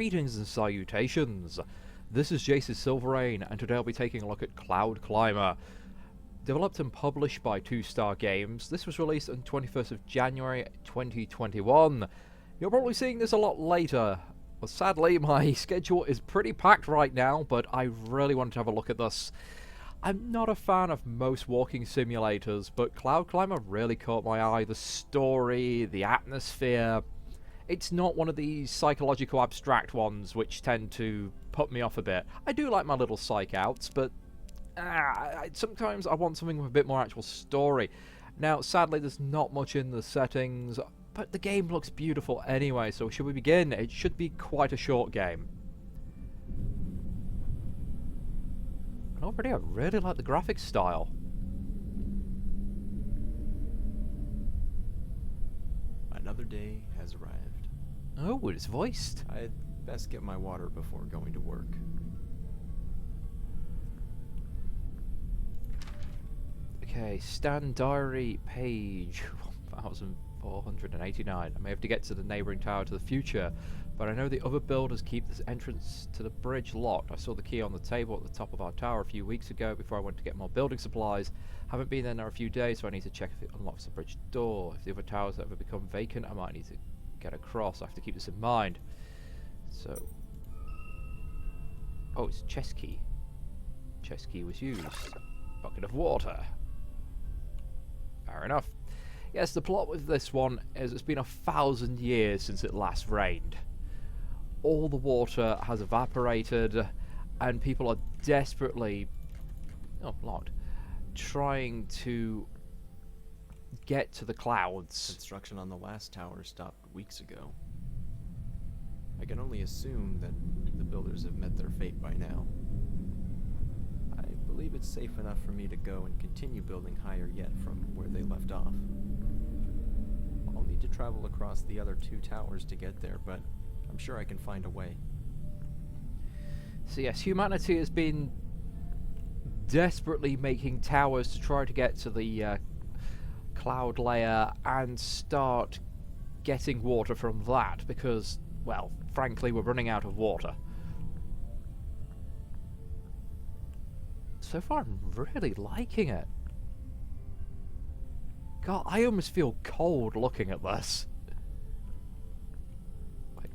Greetings and salutations. This is Jason Silverain, and today I'll be taking a look at Cloud Climber. Developed and published by 2-Star Games, this was released on 21st of January 2021. You're probably seeing this a lot later. Well, sadly, my schedule is pretty packed right now, but I really wanted to have a look at this. I'm not a fan of most walking simulators, but Cloud Climber really caught my eye. The story, the atmosphere. It's not one of these psychological abstract ones which tend to put me off a bit. I do like my little psych outs, but sometimes I want something with a bit more actual story. Now, sadly, there's not much in the settings, but the game looks beautiful anyway, so should we begin? It should be quite a short game. And already I really like the graphics style. Another day has arrived. Oh, it's voiced. I'd best get my water before going to work. Okay, stand diary page 1489. I may have to get to the neighbouring tower to the future, but I know the other builders keep this entrance to the bridge locked. I saw the key on the table at the top of our tower a few weeks ago before I went to get more building supplies. Haven't been there now a few days, so I need to check if it unlocks the bridge door. If the other towers ever become vacant, I might need to get across. I have to keep this in mind. So, oh, it's chest key. Chest key was used. Bucket of water. Fair enough. Yes, the plot with this one is it's been 1,000 years since it last rained. All the water has evaporated, and people are desperately, locked, trying to get to the clouds. Construction on the last tower stopped weeks ago. I can only assume that the builders have met their fate by now. I believe it's safe enough for me to go and continue building higher yet from where they left off. I'll need to travel across the other 2 towers to get there, but I'm sure I can find a way. So yes, humanity has been desperately making towers to try to get to the cloud layer and start getting water from that because, well, frankly, we're running out of water. So far, I'm really liking it. God, I almost feel cold looking at this. Wait.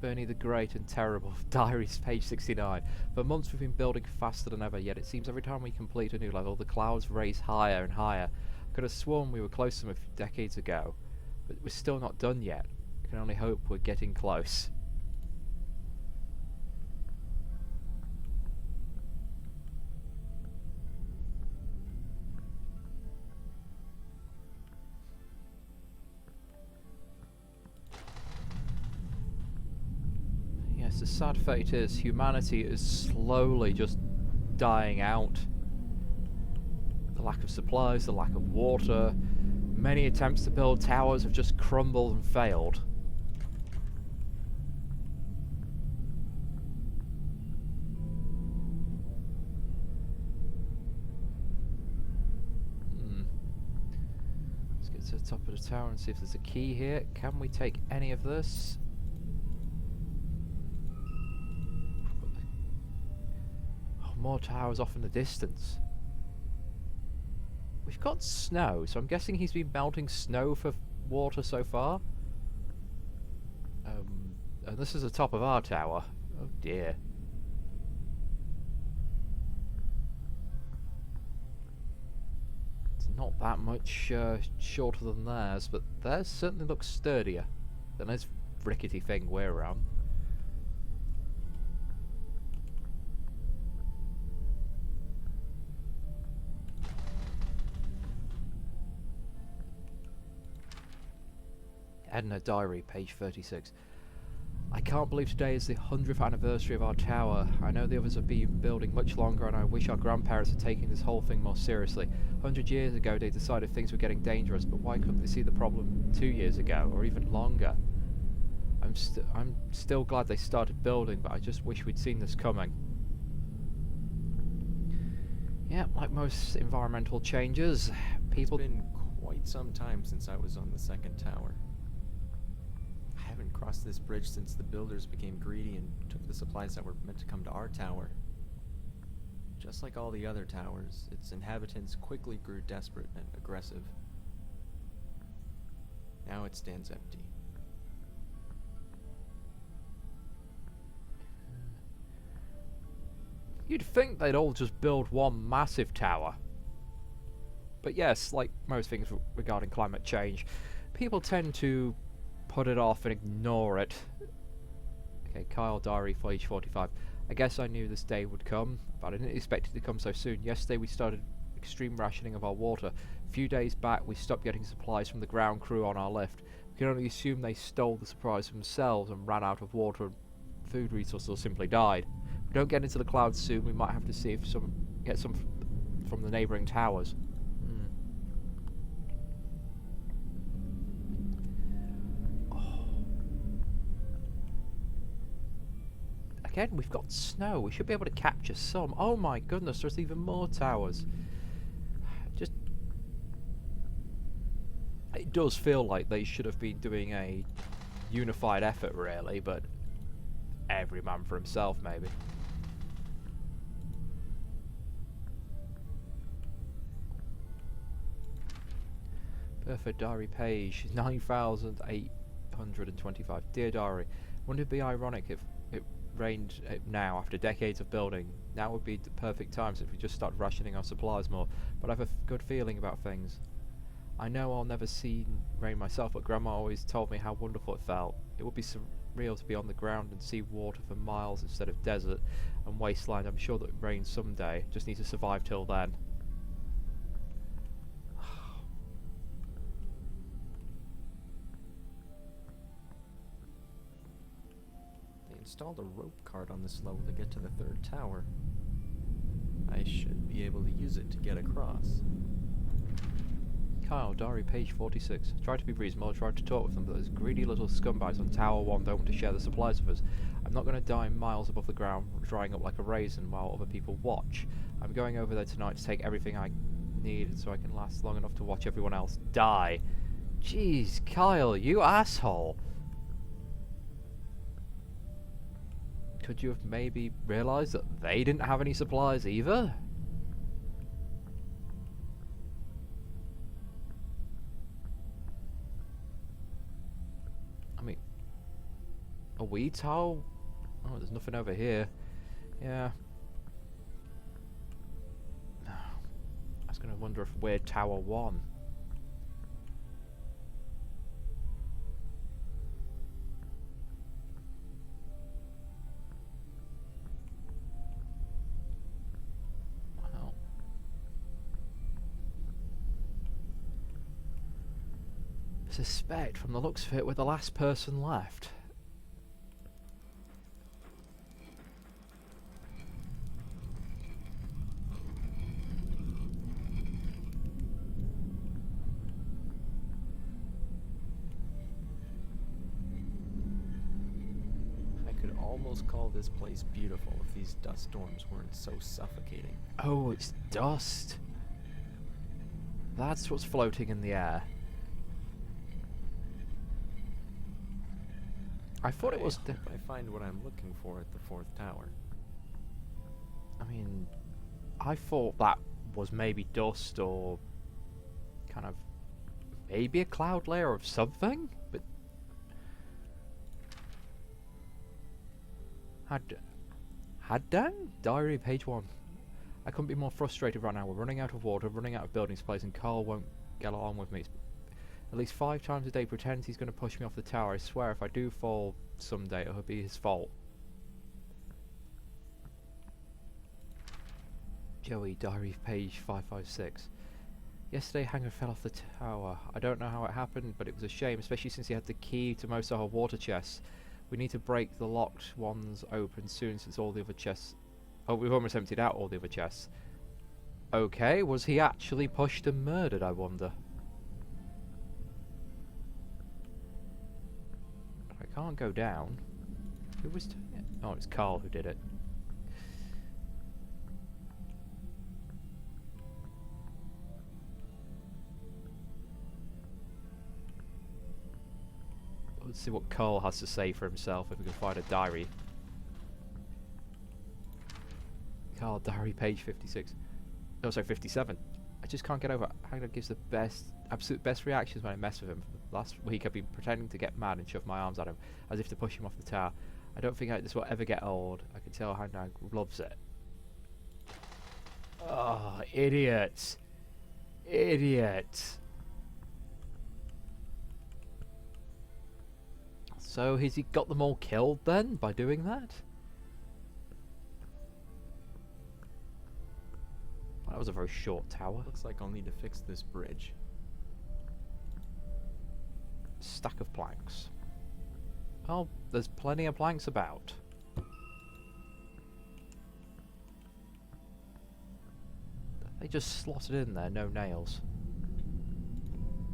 Bernie the Great and Terrible, Diaries, page 69. For months we've been building faster than ever, yet it seems every time we complete a new level, the clouds raise higher and higher. I could have sworn we were close to them a few decades ago, but we're still not done yet. I can only hope we're getting close. Yes, the sad fate is humanity is slowly just dying out. The lack of supplies, the lack of water, many attempts to build towers have just crumbled and failed. Let's get to the top of the tower and see if there's a key here. Can we take any of this? More towers off in the distance. We've got snow, so I'm guessing he's been melting snow for water so far. And this is the top of our tower. Oh dear. It's not that much shorter than theirs, but theirs certainly looks sturdier than this rickety thing we're on. Edna Diary, page 36. I can't believe today is the 100th anniversary of our tower. I know the others have been building much longer, and I wish our grandparents had taken this whole thing more seriously. 100 years ago they decided things were getting dangerous, but why couldn't they see the problem 2 years ago, or even longer? I'm still glad they started building, but I just wish we'd seen this coming. Yeah, like most environmental changes, people... It's been quite some time since I was on the 2nd tower. I haven't crossed this bridge since the builders became greedy and took the supplies that were meant to come to our tower. Just like all the other towers, its inhabitants quickly grew desperate and aggressive. Now it stands empty. You'd think they'd all just build one massive tower. But yes, like most things regarding climate change, people tend to put it off and ignore it. Okay, Kyle Diary for age 45. I guess I knew this day would come, but I didn't expect it to come so soon. Yesterday we started extreme rationing of our water. A few days back we stopped getting supplies from the ground crew on our lift. We can only assume they stole the supplies themselves and ran out of water and food resources or simply died. If we don't get into the clouds soon, we might have to see if get some from the neighbouring towers. Again, we've got snow. We should be able to capture some. Oh my goodness, there's even more towers. It does feel like they should have been doing a unified effort, really, but every man for himself, maybe. Perfect diary page, 9,825. Dear diary, wouldn't it be ironic if it rained now after decades of building? Now would be the perfect time if we just start rationing our supplies more, but I have a good feeling about things. I know I'll never see rain myself, but Grandma always told me how wonderful it felt. It would be surreal to be on the ground and see water for miles instead of desert and wasteland. I'm sure that it rains someday, just need to survive till then. They installed a rope cart on this level to get to the third tower. I should be able to use it to get across. Kyle, diary page 46. Tried to be reasonable, tried to talk with them, but those greedy little scumbags on Tower 1 don't want to share the supplies with us. I'm not going to die miles above the ground, drying up like a raisin while other people watch. I'm going over there tonight to take everything I need so I can last long enough to watch everyone else die. Jeez, Kyle, you asshole! Could you have maybe realised that they didn't have any supplies either? I mean, a wee towel? Oh, there's nothing over here. Yeah. I was going to wonder if we're Tower 1. Well. I suspect, from the looks of it, we're the last person left. Almost call this place beautiful if these dust storms weren't so suffocating. Oh, it's dust. That's what's floating in the air. I thought it was. I hope I find what I'm looking for at the fourth tower. I mean, I thought that was maybe dust or kind of maybe a cloud layer of something, but had done? Diary page 1. I couldn't be more frustrated right now. We're running out of water, running out of building supplies, and Carl won't get along with me. At least 5 times a day pretends he's going to push me off the tower. I swear if I do fall someday, it'll be his fault. Joey, diary page 556. Yesterday, Hanger fell off the tower. I don't know how it happened, but it was a shame, especially since he had the key to most of our water chests. We need to break the locked ones open soon, since all the other chests... Oh, we've almost emptied out all the other chests. Okay, was he actually pushed and murdered, I wonder? I can't go down. Who was doing it? Oh, it's Carl who did it. Let's see what Carl has to say for himself if we can find a diary. Carl, diary page 56. Oh, sorry, 57. I just can't get over how he gives the absolute best reactions when I mess with him. Last week I've been pretending to get mad and shove my arms at him as if to push him off the tower. I don't think this will ever get old. I can tell how Nag loves it. Oh, idiot. Idiot. So has he got them all killed then by doing that? That was a very short tower. Looks like I'll need to fix this bridge. Stack of planks. Oh, there's plenty of planks about. They just slotted in there, no nails.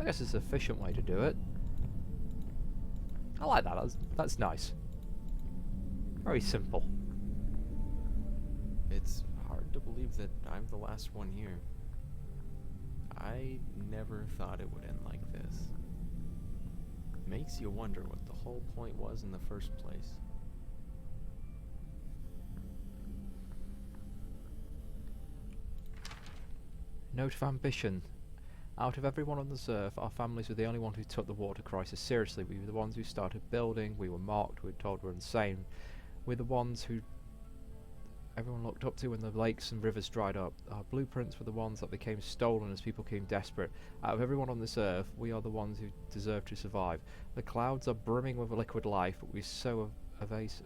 I guess it's an efficient way to do it. I like that, that's nice. Very simple. It's hard to believe that I'm the last one here. I never thought it would end like this. Makes you wonder what the whole point was in the first place. Note of ambition. Out of everyone on this earth, our families were the only one who took the water crisis seriously. We were the ones who started building, we were mocked, we were told we were insane. We're the ones who everyone looked up to when the lakes and rivers dried up. Our blueprints were the ones that became stolen as people became desperate. Out of everyone on this earth, we are the ones who deserve to survive. The clouds are brimming with liquid life, but we're so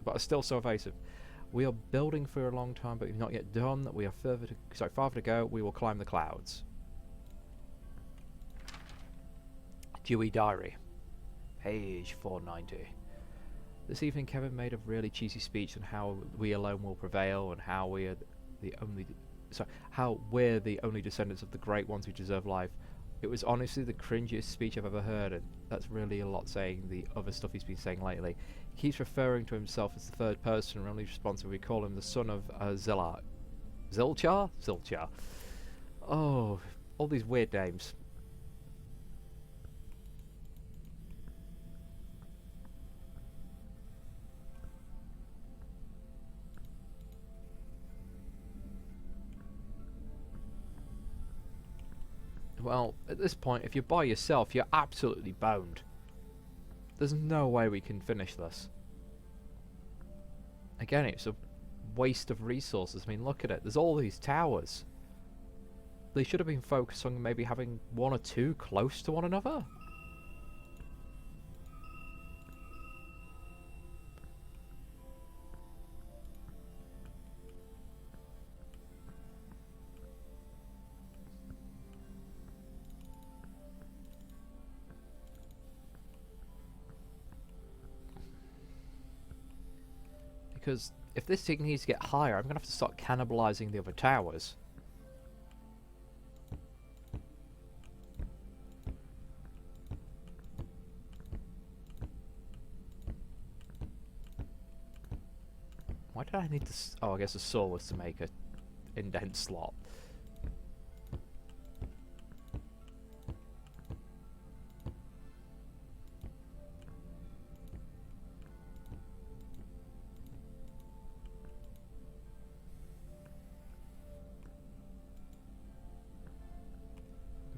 but are still so evasive. We are building for a long time, but we've not yet done. We are farther to go. We will climb the clouds. Dewey Diary, page 490. This evening Kevin made a really cheesy speech on how we alone will prevail and how we're the only descendants of the great ones who deserve life. It was honestly the cringiest speech I've ever heard, and that's really a lot saying the other stuff he's been saying lately. He keeps referring to himself as the third person and only responsive we call him the son of Zilchar? Zilchar. Oh, all these weird names. Well, at this point, if you're by yourself, you're absolutely boned. There's no way we can finish this. Again, it's a waste of resources. I mean, look at it. There's all these towers. They should have been focused on maybe having one or two close to one another. Because if this thing needs to get higher, I'm going to have to start cannibalizing the other towers. Why did I need to... Oh, I guess a saw was to make a indent slot.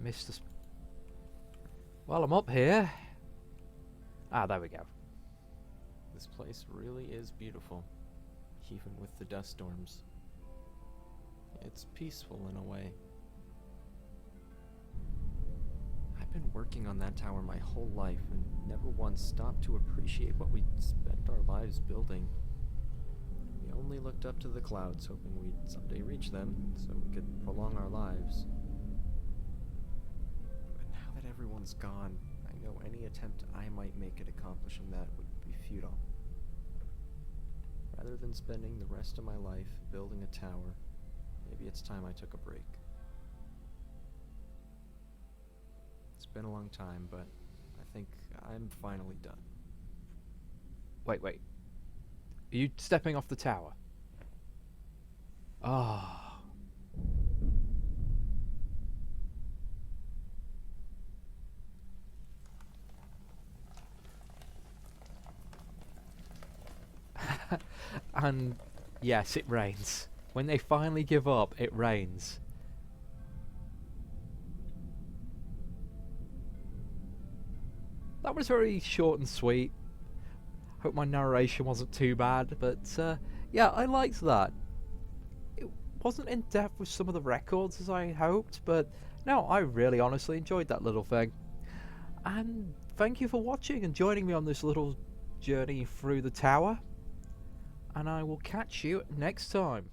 Missed this. Well, I'm up here. Ah, there we go. This place really is beautiful, even with the dust storms. It's peaceful in a way. I've been working on that tower my whole life and never once stopped to appreciate what we'd spent our lives building. We only looked up to the clouds, hoping we'd someday reach them so we could prolong our lives. Everyone's gone. I know any attempt I might make at accomplishing that would be futile. Rather than spending the rest of my life building a tower, maybe it's time I took a break. It's been a long time, but I think I'm finally done. Wait. Are you stepping off the tower? Ah. And yes, it rains. When they finally give up, it rains. That was very short and sweet. Hope my narration wasn't too bad, but yeah, I liked that. It wasn't in depth with some of the records as I hoped, but no, I really honestly enjoyed that little thing. And thank you for watching and joining me on this little journey through the tower. And I will catch you next time.